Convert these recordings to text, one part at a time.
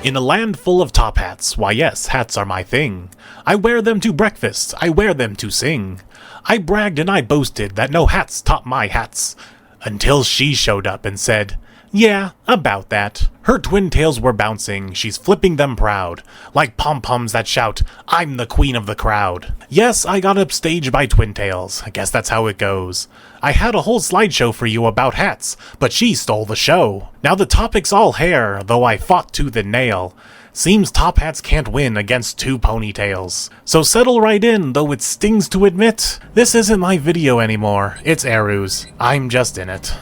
In a land full of top hats, why yes, hats are my thing. I wear them to breakfast, I wear them to sing. I bragged and I boasted that no hats top my hats. Until she showed up and said, yeah, about that. Her twin tails were bouncing, she's flipping them proud, like pom-poms that shout, I'm the queen of the crowd. Yes, I got upstaged by twin tails, I guess that's how it goes. I had a whole slideshow for you about hats, but she stole the show. Now the topic's all hair, though I fought tooth and nail. Seems top hats can't win against two ponytails. So settle right in, though it stings to admit, this isn't my video anymore, it's Eru's. I'm just in it.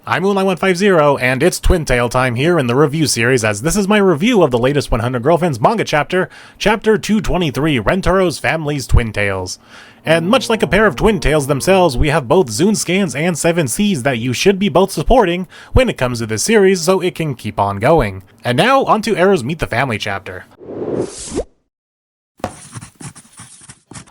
I'm Moonlight150, and it's Twintailed time here in the review series, as this is my review of the latest 100 Girlfriends manga chapter, Chapter 223, Rentaro's Family's Twintails. And much like a pair of Twintails themselves, we have both Zune scans and 7 Cs that you should be both supporting when it comes to this series so it can keep on going. And now, onto Eru's Meet the Family chapter.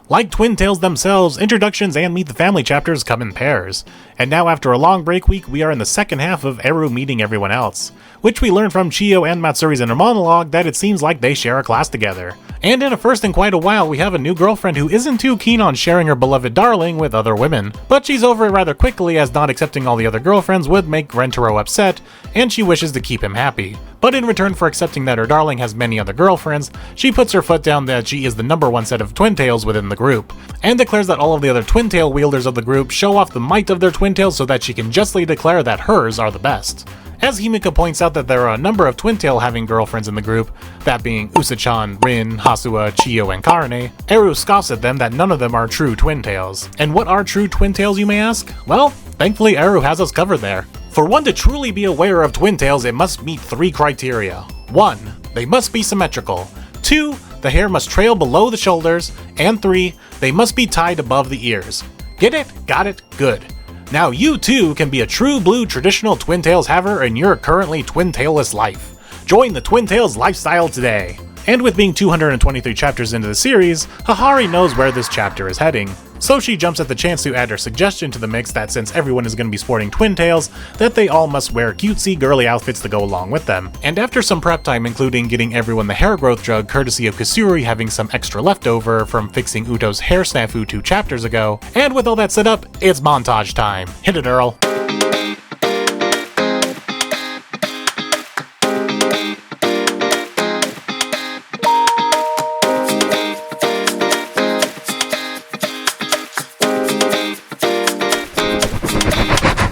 Like Twintails themselves, introductions and Meet the Family chapters come in pairs. And now after a long break week, we are in the second half of Eru meeting everyone else, which we learn from Chiyo and Matsuri's inner monologue that it seems like they share a class together. And in a first in quite a while, we have a new girlfriend who isn't too keen on sharing her beloved darling with other women, but she's over it rather quickly as not accepting all the other girlfriends would make Rentaro upset, and she wishes to keep him happy. But in return for accepting that her darling has many other girlfriends, she puts her foot down that she is the #1 set of Twintails within the group, and declares that all of the other Twintail wielders of the group show off the might of their Twintails so that she can justly declare that hers are the best. As Himika points out that there are a number of Twintail having girlfriends in the group, that being Usa-chan, Rin, Hasua, Chiyo, and Karane, Eru scoffs at them that none of them are true Twintails. And what are true Twintails, you may ask? Well, thankfully Eru has us covered there. For one to truly be aware of Twintails, it must meet 3 criteria. 1. They must be symmetrical. 2. The hair must trail below the shoulders. And 3. They must be tied above the ears. Get it? Got it? Good. Now you too can be a true blue traditional Twintails haver in your currently Twintailless life. Join the Twintails lifestyle today. And with being 223 chapters into the series, Hahari knows where this chapter is heading. So she jumps at the chance to add her suggestion to the mix that since everyone is going to be sporting Twintails, that they all must wear cutesy girly outfits to go along with them. And after some prep time including getting everyone the hair growth drug courtesy of Kusuri having some extra leftover from fixing Uto's hair snafu 2 chapters ago, and with all that set up, it's montage time. Hit it, Earl.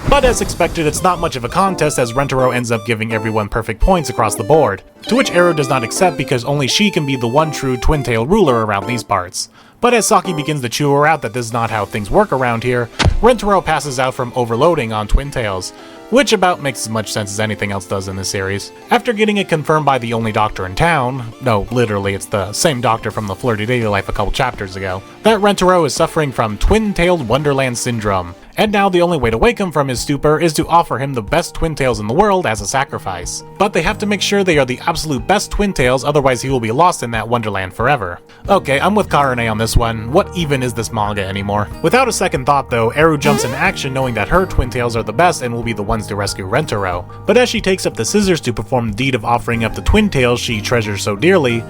But as expected, it's not much of a contest as Rentaro ends up giving everyone perfect points across the board, to which Eru does not accept because only she can be the one true Twintail ruler around these parts. But as Saki begins to chew her out that this is not how things work around here, Rentaro passes out from overloading on Twintails, which about makes as much sense as anything else does in this series. After getting it confirmed by the only doctor in town, no, literally it's the same doctor from the Flirty Daily Life a couple chapters ago, that Rentaro is suffering from Twintailed Wonderland syndrome. And now the only way to wake him from his stupor is to offer him the best Twintails in the world as a sacrifice. But they have to make sure they are the absolute best Twintails, otherwise he will be lost in that Wonderland forever. Okay, I'm with Karane on this one. What even is this manga anymore? Without a second thought though, Eru jumps in action knowing that her Twintails are the best and will be the ones to rescue Rentaro. But as she takes up the scissors to perform the deed of offering up the Twintails she treasures so dearly,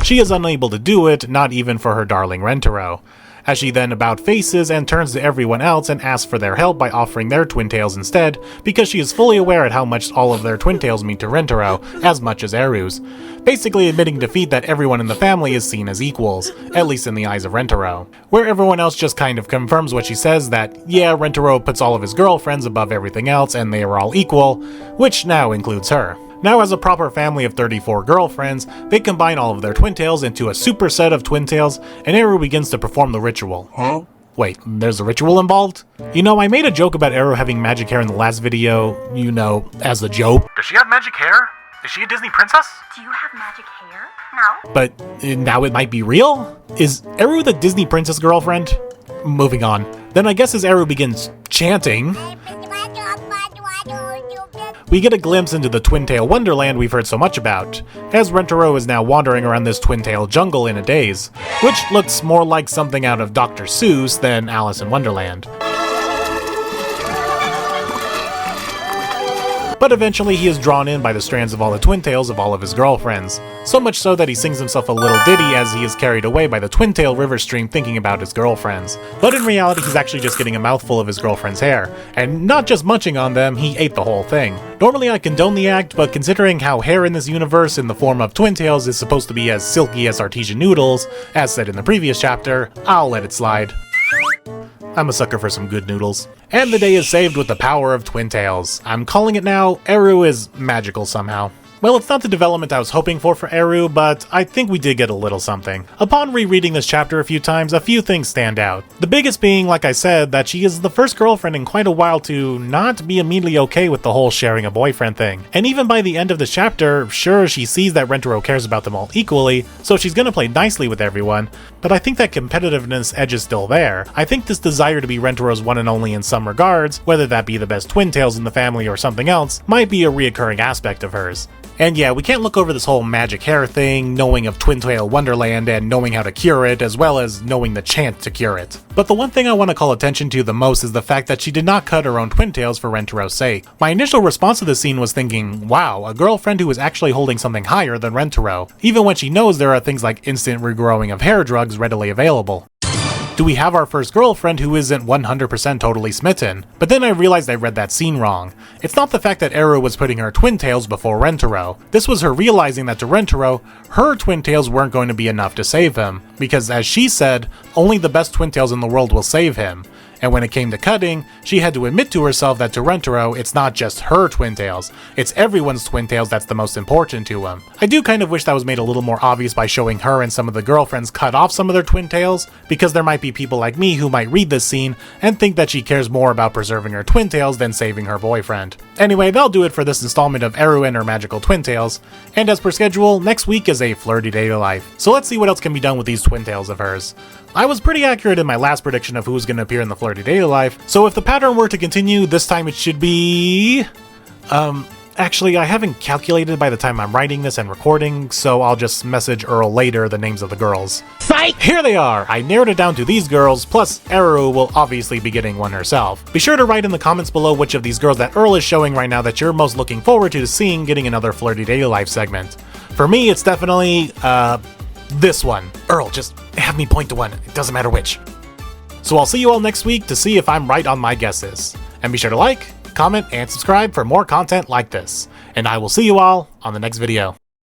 she is unable to do it, not even for her darling Rentaro, as she then about faces and turns to everyone else and asks for their help by offering their Twintails instead, because she is fully aware at how much all of their Twintails mean to Rentaro, as much as Eru's, basically admitting defeat that everyone in the family is seen as equals, at least in the eyes of Rentaro, where everyone else just kind of confirms what she says that, yeah, Rentaro puts all of his girlfriends above everything else and they are all equal, which now includes her. Now as a proper family of 34 girlfriends, they combine all of their Twintails into a super set of Twintails, and Eru begins to perform the ritual. Huh? Wait, there's a ritual involved? You know, I made a joke about Eru having magic hair in the last video, you know, as a joke. Does she have magic hair? Is she a Disney princess? Do you have magic hair? No. But now it might be real? Is Eru the Disney princess girlfriend? Moving on. Then I guess as Eru begins chanting, we get a glimpse into the Twintail Wonderland we've heard so much about, as Rentaro is now wandering around this Twintail jungle in a daze, which looks more like something out of Dr. Seuss than Alice in Wonderland. but eventually he is drawn in by the strands of all the twintails of all of his girlfriends. So much so that he sings himself a little ditty as he is carried away by the Twintail river stream thinking about his girlfriends. But in reality he's actually just getting a mouthful of his girlfriend's hair, and not just munching on them, he ate the whole thing. Normally I condone the act, but considering how hair in this universe in the form of twintails is supposed to be as silky as artesian noodles, as said in the previous chapter, I'll let it slide. I'm a sucker for some good noodles. And the day is saved with the power of Twintails. I'm calling it now, Eru is magical somehow. Well, it's not the development I was hoping for Eru, but I think we did get a little something. Upon rereading this chapter a few times, a few things stand out. The biggest being, like I said, that she is the first girlfriend in quite a while to not be immediately okay with the whole sharing a boyfriend thing. And even by the end of this chapter, sure, she sees that Rentaro cares about them all equally, so she's gonna play nicely with everyone, but I think that competitiveness edge is still there. I think this desire to be Rentaro's one and only in some regards, whether that be the best twintails in the family or something else, might be a reoccurring aspect of hers. And yeah, we can't look over this whole magic hair thing, knowing of Twintailed Wonderland and knowing how to cure it, as well as knowing the chant to cure it. But the one thing I want to call attention to the most is the fact that she did not cut her own twintails for Rentaro's sake. My initial response to this scene was thinking, wow, a girlfriend who is actually holding something higher than Rentaro, even when she knows there are things like instant regrowing of hair drugs readily available. Do we have our first girlfriend who isn't 100% totally smitten? But then I realized I read that scene wrong. It's not the fact that Eru was putting her twintails before Rentaro. This was her realizing that to Rentaro, her twintails weren't going to be enough to save him, because as she said, only the best twintails in the world will save him. And when it came to cutting, she had to admit to herself that to Rentaro, it's not just her twintails, it's everyone's twintails that's the most important to him. I do kind of wish that was made a little more obvious by showing her and some of the girlfriends cut off some of their twintails, because there might be people like me who might read this scene and think that she cares more about preserving her twintails than saving her boyfriend. Anyway, that'll do it for this installment of Eru and her magical twintails, and as per schedule, next week is a flirty day to life. So let's see what else can be done with these twintails of hers. I was pretty accurate in my last prediction of who was going to appear in the flirty day to life, so if the pattern were to continue, this time it should be... Actually, I haven't calculated by the time I'm writing this and recording, so I'll just message Earl later the names of the girls. Fight! Here they are! I narrowed it down to these girls, plus Eru will obviously be getting one herself. Be sure to write in the comments below which of these girls that Earl is showing right now that you're most looking forward to seeing getting another flirty day to life segment. For me, it's definitely, this one. Earl, just have me point to one, it doesn't matter which. So I'll see you all next week to see if I'm right on my guesses. And be sure to like, comment, and subscribe for more content like this. And I will see you all on the next video.